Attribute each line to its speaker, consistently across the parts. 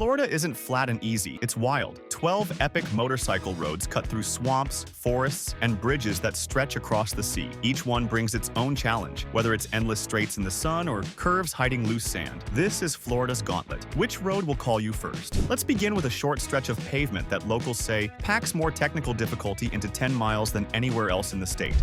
Speaker 1: Florida isn't flat and easy, it's wild. 12 epic motorcycle roads cut through swamps, forests, and bridges that stretch across the sea. Each one brings its own challenge, whether it's endless straights in the sun or curves hiding loose sand. This is Florida's Gauntlet. Which road will call you first? Let's begin with a short stretch of pavement that locals say packs more technical difficulty into 10 miles than anywhere else in the state.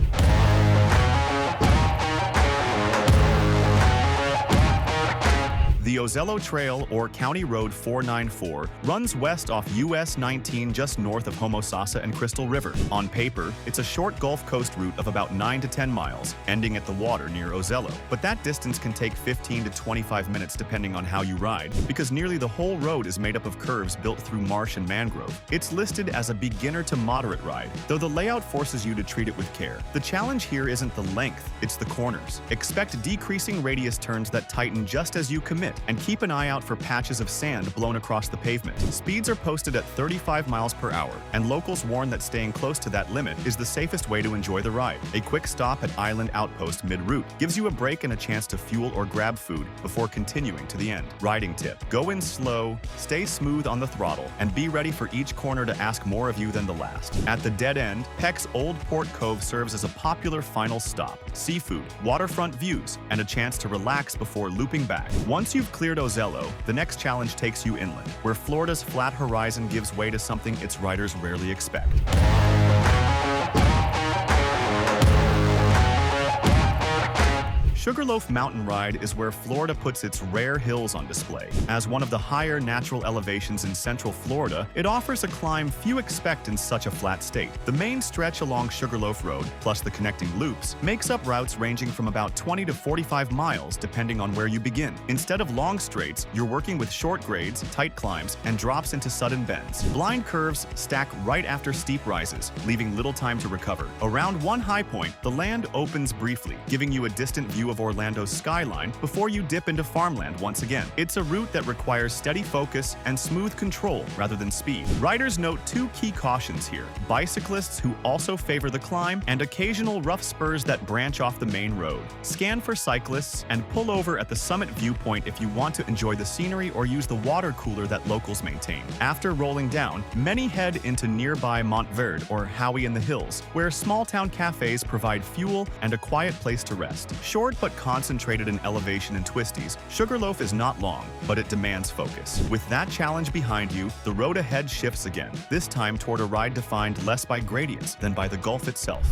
Speaker 1: The Ozello Trail, or County Road 494, runs west off US 19 just north of Homosassa and Crystal River. On paper, it's a short Gulf Coast route of about 9 to 10 miles, ending at the water near Ozello. But that distance can take 15 to 25 minutes depending on how you ride, because nearly the whole road is made up of curves built through marsh and mangrove. It's listed as a beginner to moderate ride, though the layout forces you to treat it with care. The challenge here isn't the length, it's the corners. Expect decreasing radius turns that tighten just as you commit, and keep an eye out for patches of sand blown across the pavement. Speeds are posted at 35 miles per hour, and locals warn that staying close to that limit is the safest way to enjoy the ride. A quick stop at Island Outpost mid-route gives you a break and a chance to fuel or grab food before continuing to the end. Riding tip: go in slow, stay smooth on the throttle, and be ready for each corner to ask more of you than the last. At the dead end, Peck's Old Port Cove serves as a popular final stop. Seafood, waterfront views, and a chance to relax before looping back. Once you've cleared Ozello, the next challenge takes you inland, where Florida's flat horizon gives way to something its riders rarely expect. Sugarloaf Mountain Ride is where Florida puts its rare hills on display. As one of the higher natural elevations in central Florida, it offers a climb few expect in such a flat state. The main stretch along Sugarloaf Road, plus the connecting loops, makes up routes ranging from about 20 to 45 miles depending on where you begin. Instead of long straights, you're working with short grades, tight climbs, and drops into sudden bends. Blind curves stack right after steep rises, leaving little time to recover. Around one high point, the land opens briefly, giving you a distant view of Orlando's skyline before you dip into farmland once again. It's a route that requires steady focus and smooth control rather than speed. Riders note two key cautions here: bicyclists who also favor the climb, and occasional rough spurs that branch off the main road. Scan for cyclists and pull over at the summit viewpoint if you want to enjoy the scenery or use the water cooler that locals maintain. After rolling down, many head into nearby Montverde or Howie in the Hills, where small-town cafes provide fuel and a quiet place to rest. Short but concentrated in elevation and twisties, Sugarloaf is not long, but it demands focus. With that challenge behind you, the road ahead shifts again, this time toward a ride defined less by gradients than by the Gulf itself.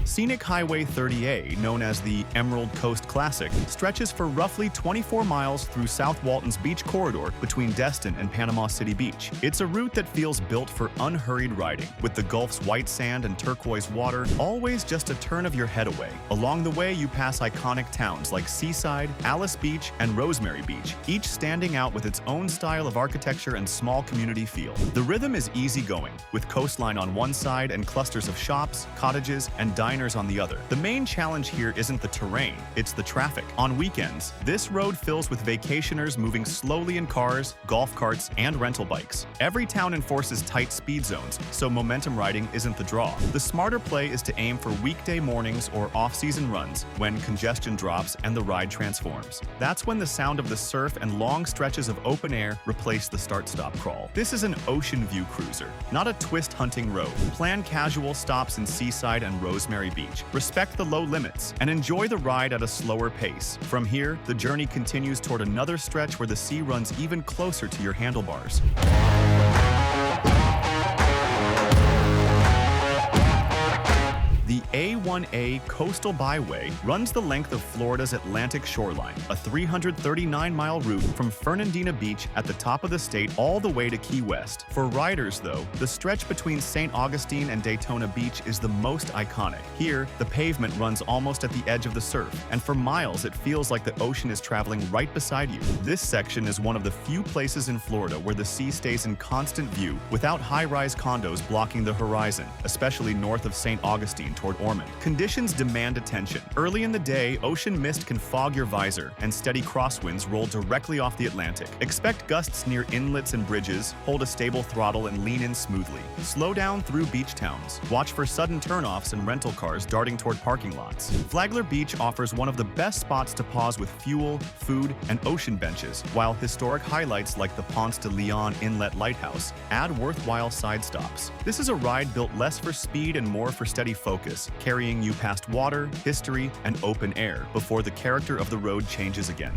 Speaker 1: Scenic Highway 30A, known as the Emerald Coast Classic, stretches for roughly 24 miles through South Walton's beach corridor between Destin and Panama City Beach. It's a route that feels built for unhurried riding, with the Gulf's white sand and turquoise water always just a turn of your head away. Along the way, you pass iconic towns like Seaside, Alice Beach, and Rosemary Beach, each standing out with its own style of architecture and small community feel. The rhythm is easygoing, with coastline on one side and clusters of shops, cottages, and diners on the other. The main challenge here isn't the terrain, it's the traffic. On weekends, this road fills with vacationers moving slowly in cars, golf carts, and rental bikes. Every town enforces tight speed zones, so momentum riding isn't the draw. The smarter play is to aim for weekday mornings or off-season runs when congestion drops and the ride transforms. That's when the sound of the surf and long stretches of open air replace the start-stop crawl. This is an ocean view cruiser, not a twist-hunting road. Plan casual stops in Seaside and Rosemary Beach. Respect the low limits and enjoy the ride at a slower pace. From here, the journey continues toward another stretch where the sea runs even closer to your handlebars. The A1A Coastal Byway runs the length of Florida's Atlantic shoreline, a 339-mile route from Fernandina Beach at the top of the state all the way to Key West. For riders, though, the stretch between St. Augustine and Daytona Beach is the most iconic. Here, the pavement runs almost at the edge of the surf, and for miles it feels like the ocean is traveling right beside you. This section is one of the few places in Florida where the sea stays in constant view without high-rise condos blocking the horizon, especially north of St. Augustine toward Ormond. conditions demand attention. Early in the day, ocean mist can fog your visor, and steady crosswinds roll directly off the Atlantic. Expect gusts near inlets and bridges, hold a stable throttle and lean in smoothly. Slow down through beach towns. Watch for sudden turnoffs and rental cars darting toward parking lots. Flagler Beach offers one of the best spots to pause with fuel, food, and ocean benches, while historic highlights like the Ponce de Leon Inlet Lighthouse add worthwhile side stops. This is a ride built less for speed and more for steady focus, carrying you past water, history, and open air before the character of the road changes again.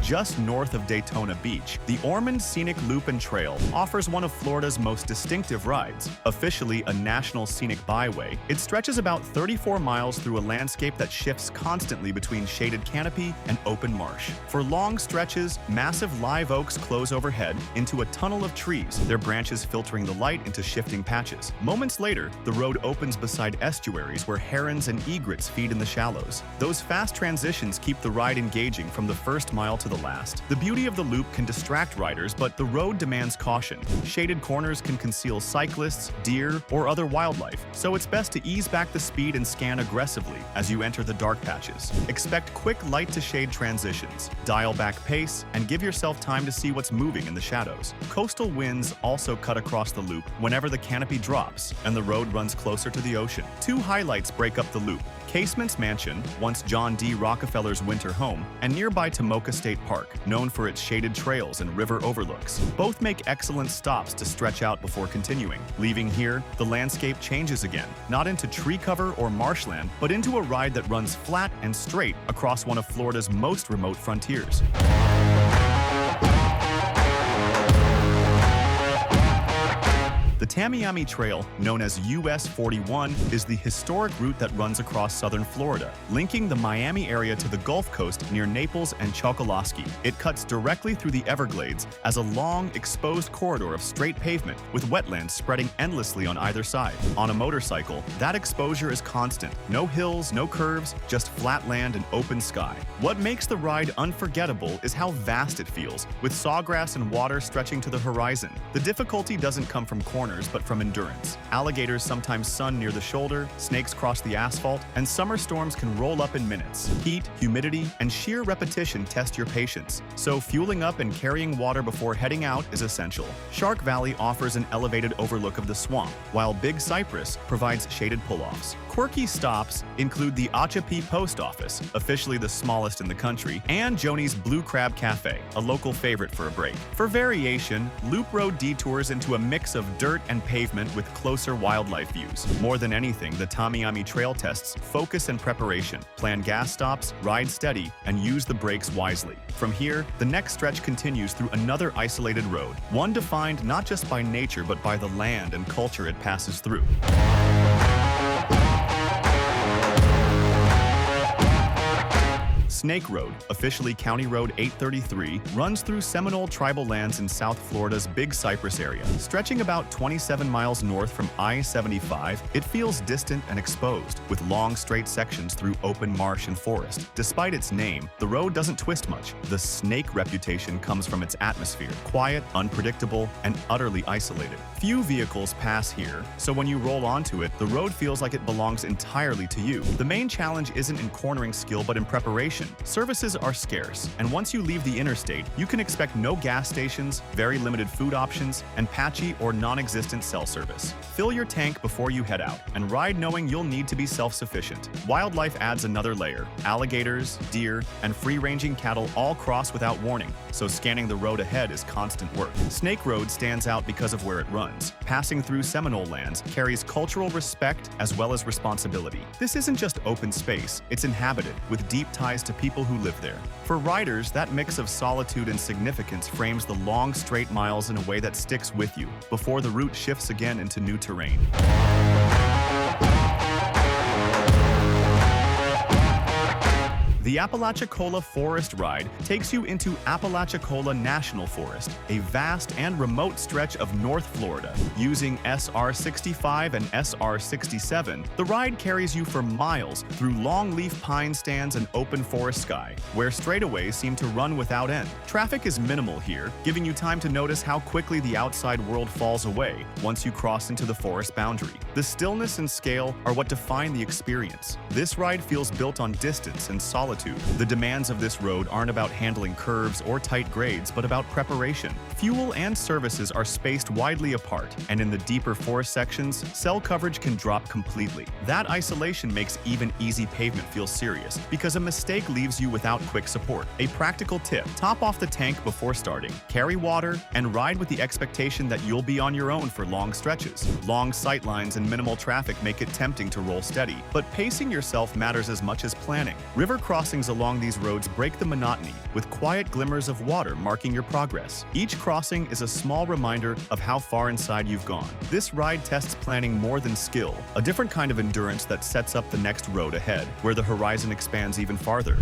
Speaker 1: Just north of Daytona Beach, the Ormond Scenic Loop and Trail offers one of Florida's most distinctive rides. Officially a National Scenic Byway, it stretches about 34 miles through a landscape that shifts constantly between shaded canopy and open marsh. For long stretches, massive live oaks close overhead into a tunnel of trees, their branches filtering the light into shifting patches. Moments later, the road opens beside estuaries where herons and egrets feed in the shallows. Those fast transitions keep the ride engaging from the first mile to the last. The beauty of the loop can distract riders, but the road demands caution. Shaded corners can conceal cyclists, deer, or other wildlife, so it's best to ease back the speed and scan aggressively as you enter the dark patches. Expect quick light-to-shade transitions, dial back pace, and give yourself time to see what's moving in the shadows. Coastal winds also cut across the loop whenever the canopy drops and the road runs closer to the ocean. Two highlights break up the loop: Casement's Mansion, once John D. Rockefeller's winter home, and nearby Tomoka State Park, known for its shaded trails and river overlooks. Both make excellent stops to stretch out before continuing. Leaving here, the landscape changes again, not into tree cover or marshland, but into a ride that runs flat and straight across one of Florida's most remote frontiers. The Tamiami Trail, known as US 41, is the historic route that runs across southern Florida, linking the Miami area to the Gulf Coast near Naples and Chokoloskee. It cuts directly through the Everglades as a long, exposed corridor of straight pavement with wetlands spreading endlessly on either side. On a motorcycle, that exposure is constant. No hills, no curves, just flat land and open sky. What makes the ride unforgettable is how vast it feels, with sawgrass and water stretching to the horizon. The difficulty doesn't come from corners, but from endurance. Alligators sometimes sun near the shoulder, snakes cross the asphalt, and summer storms can roll up in minutes. Heat, humidity, and sheer repetition test your patience, so fueling up and carrying water before heading out is essential. Shark Valley offers an elevated overlook of the swamp, while Big Cypress provides shaded pull-offs. Quirky stops include the Achapi Post Office, officially the smallest in the country, and Joni's Blue Crab Cafe, a local favorite for a break. For variation, Loop Road detours into a mix of dirt and pavement with closer wildlife views. More than anything, the Tamiami Trail tests focus and preparation. Plan gas stops, ride steady, and use the brakes wisely. From here, the next stretch continues through another isolated road, one defined not just by nature but by the land and culture it passes through. Snake Road, officially County Road 833, runs through Seminole tribal lands in South Florida's Big Cypress area. Stretching about 27 miles north from I-75, it feels distant and exposed, with long straight sections through open marsh and forest. Despite its name, the road doesn't twist much. The snake reputation comes from its atmosphere: quiet, unpredictable, and utterly isolated. Few vehicles pass here, so when you roll onto it, the road feels like it belongs entirely to you. The main challenge isn't in cornering skill but in preparation. Services are scarce, and once you leave the interstate, you can expect no gas stations, very limited food options, and patchy or non-existent cell service. Fill your tank before you head out, and ride knowing you'll need to be self-sufficient. Wildlife adds another layer. Alligators, deer, and free-ranging cattle all cross without warning, so scanning the road ahead is constant work. Snake Road stands out because of where it runs. Passing through Seminole lands carries cultural respect as well as responsibility. This isn't just open space, it's inhabited, with deep ties to people who live there. For riders, that mix of solitude and significance frames the long, straight miles in a way that sticks with you, before the route shifts again into new terrain. The Apalachicola Forest Ride takes you into Apalachicola National Forest, a vast and remote stretch of North Florida. Using SR-65 and SR-67, the ride carries you for miles through longleaf pine stands and open forest sky, where straightaways seem to run without end. Traffic is minimal here, giving you time to notice how quickly the outside world falls away once you cross into the forest boundary. The stillness and scale are what define the experience. This ride feels built on distance and solitude. The demands of this road aren't about handling curves or tight grades, but about preparation. Fuel and services are spaced widely apart, and in the deeper forest sections, cell coverage can drop completely. That isolation makes even easy pavement feel serious, because a mistake leaves you without quick support. A practical tip: top off the tank before starting, carry water, and ride with the expectation that you'll be on your own for long stretches. Long sightlines and minimal traffic make it tempting to roll steady, but pacing yourself matters as much as planning. River crossings along these roads break the monotony, with quiet glimmers of water marking your progress. Each crossing is a small reminder of how far inside you've gone. This ride tests planning more than skill, a different kind of endurance that sets up the next road ahead, where the horizon expands even farther.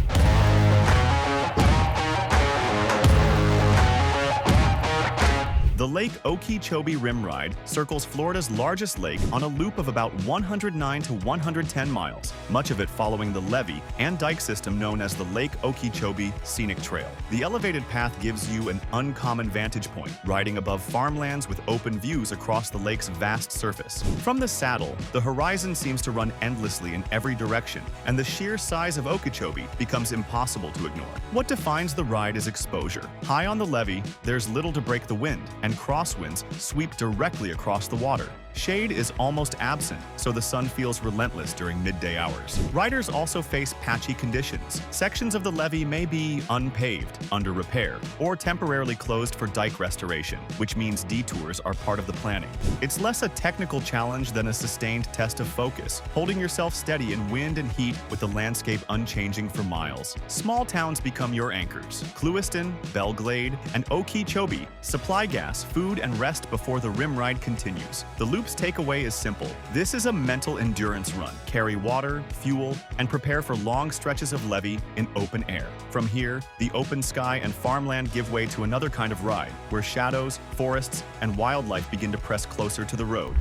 Speaker 1: The Lake Okeechobee Rim Ride circles Florida's largest lake on a loop of about 109 to 110 miles, much of it following the levee and dike system known as the Lake Okeechobee Scenic Trail. The elevated path gives you an uncommon vantage point, riding above farmlands with open views across the lake's vast surface. From the saddle, the horizon seems to run endlessly in every direction, and the sheer size of Okeechobee becomes impossible to ignore. What defines the ride is exposure. High on the levee, there's little to break the wind, and crosswinds sweep directly across the water. Shade is almost absent, so the sun feels relentless during midday hours. Riders also face patchy conditions. Sections of the levee may be unpaved, under repair, or temporarily closed for dike restoration, which means detours are part of the planning. It's less a technical challenge than a sustained test of focus, holding yourself steady in wind and heat with the landscape unchanging for miles. Small towns become your anchors. Clewiston, Belglade, and Okeechobee supply gas, food, and rest before the rim ride continues. The loop's takeaway is simple. This is a mental endurance run. Carry water, fuel, and prepare for long stretches of levee in open air. From here, the open sky and farmland give way to another kind of ride, where shadows, forests, and wildlife begin to press closer to the road.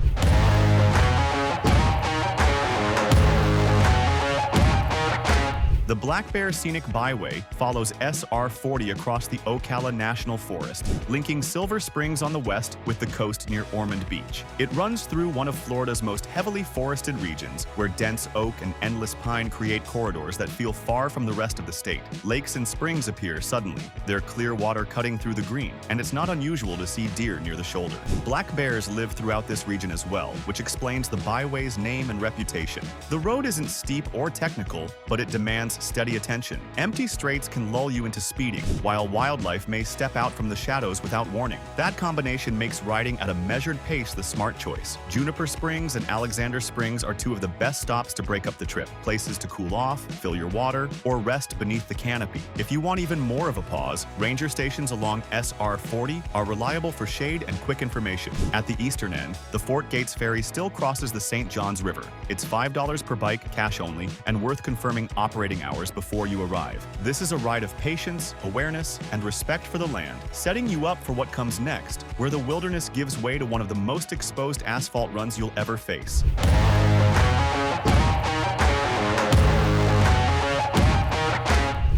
Speaker 1: The Black Bear Scenic Byway follows SR-40 across the Ocala National Forest, linking Silver Springs on the west with the coast near Ormond Beach. It runs through one of Florida's most heavily forested regions, where dense oak and endless pine create corridors that feel far from the rest of the state. Lakes and springs appear suddenly, their clear water cutting through the green, and it's not unusual to see deer near the shoulder. Black bears live throughout this region as well, which explains the byway's name and reputation. The road isn't steep or technical, but it demands steady attention. Empty straights can lull you into speeding, while wildlife may step out from the shadows without warning. That combination makes riding at a measured pace the smart choice. Juniper Springs and Alexander Springs are two of the best stops to break up the trip, places to cool off, fill your water, or rest beneath the canopy. If you want even more of a pause, ranger stations along SR-40 are reliable for shade and quick information. At the eastern end, the Fort Gates Ferry still crosses the St. Johns River. It's $5 per bike, cash only, and worth confirming operating hours before you arrive. This is a ride of patience, awareness, and respect for the land, setting you up for what comes next, where the wilderness gives way to one of the most exposed asphalt runs you'll ever face.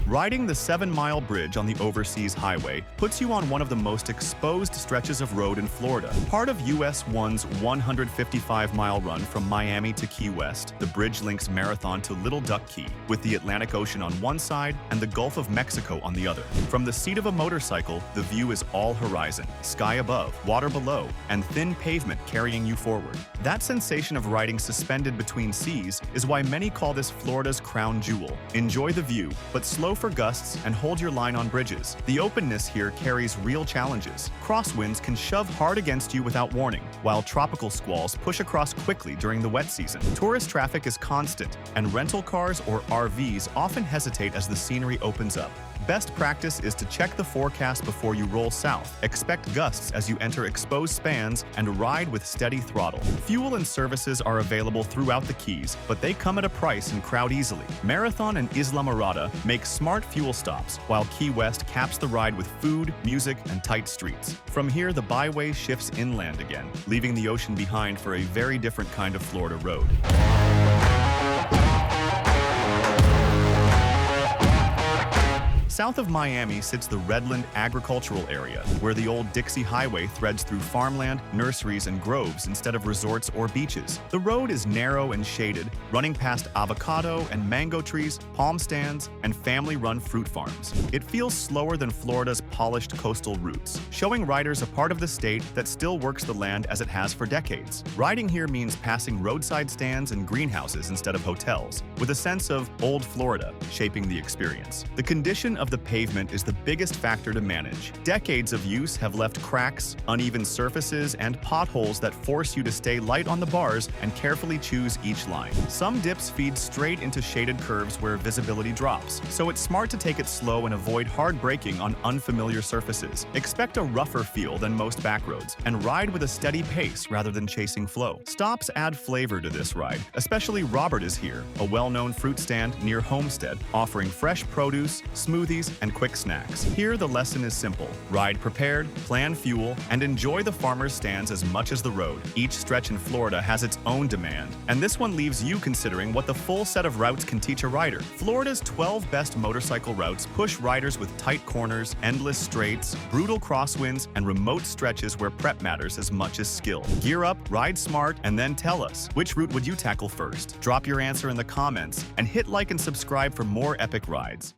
Speaker 1: Riding the 7-mile bridge on the Overseas Highway puts you on one of the most exposed stretches of road in Florida. Part of US 1's 155-mile run from Miami to Key West, the bridge links Marathon to Little Duck Key, with the Atlantic Ocean on one side and the Gulf of Mexico on the other. From the seat of a motorcycle, the view is all horizon, sky above, water below, and thin pavement carrying you forward. That sensation of riding suspended between seas is why many call this Florida's crown jewel. Enjoy the view, but slow for for gusts and hold your line on bridges. The openness here carries real challenges. Crosswinds can shove hard against you without warning, while tropical squalls push across quickly during the wet season. Tourist traffic is constant, and rental cars or RVs often hesitate as the scenery opens up. Best practice is to check the forecast before you roll south. Expect gusts as you enter exposed spans and ride with steady throttle. Fuel and services are available throughout the Keys, but they come at a price and crowd easily. Marathon and Isla Mirada make smart fuel stops, while Key West caps the ride with food, music, and tight streets. From here, the byway shifts inland again, leaving the ocean behind for a very different kind of Florida road. South of Miami sits the Redland agricultural area, where the old Dixie Highway threads through farmland, nurseries, and groves instead of resorts or beaches. The road is narrow and shaded, running past avocado and mango trees, palm stands, and family-run fruit farms. It feels slower than Florida's polished coastal routes, showing riders a part of the state that still works the land as it has for decades. Riding here means passing roadside stands and greenhouses instead of hotels, with a sense of old Florida shaping the experience. The condition of the pavement is the biggest factor to manage. Decades of use have left cracks, uneven surfaces, and potholes that force you to stay light on the bars and carefully choose each line. Some dips feed straight into shaded curves where visibility drops, so it's smart to take it slow and avoid hard braking on unfamiliar surfaces. Expect a rougher feel than most backroads, and ride with a steady pace rather than chasing flow. Stops add flavor to this ride, especially Robert is Here, a well-known fruit stand near Homestead, offering fresh produce, smoothies, and quick snacks. Here, the lesson is simple. Ride prepared, plan fuel, and enjoy the farmer's stands as much as the road. Each stretch in Florida has its own demand, and this one leaves you considering what the full set of routes can teach a rider. Florida's 12 best motorcycle routes push riders with tight corners, endless straights, brutal crosswinds, and remote stretches where prep matters as much as skill. Gear up, ride smart, and then tell us, which route would you tackle first? Drop your answer in the comments, and hit like and subscribe for more epic rides.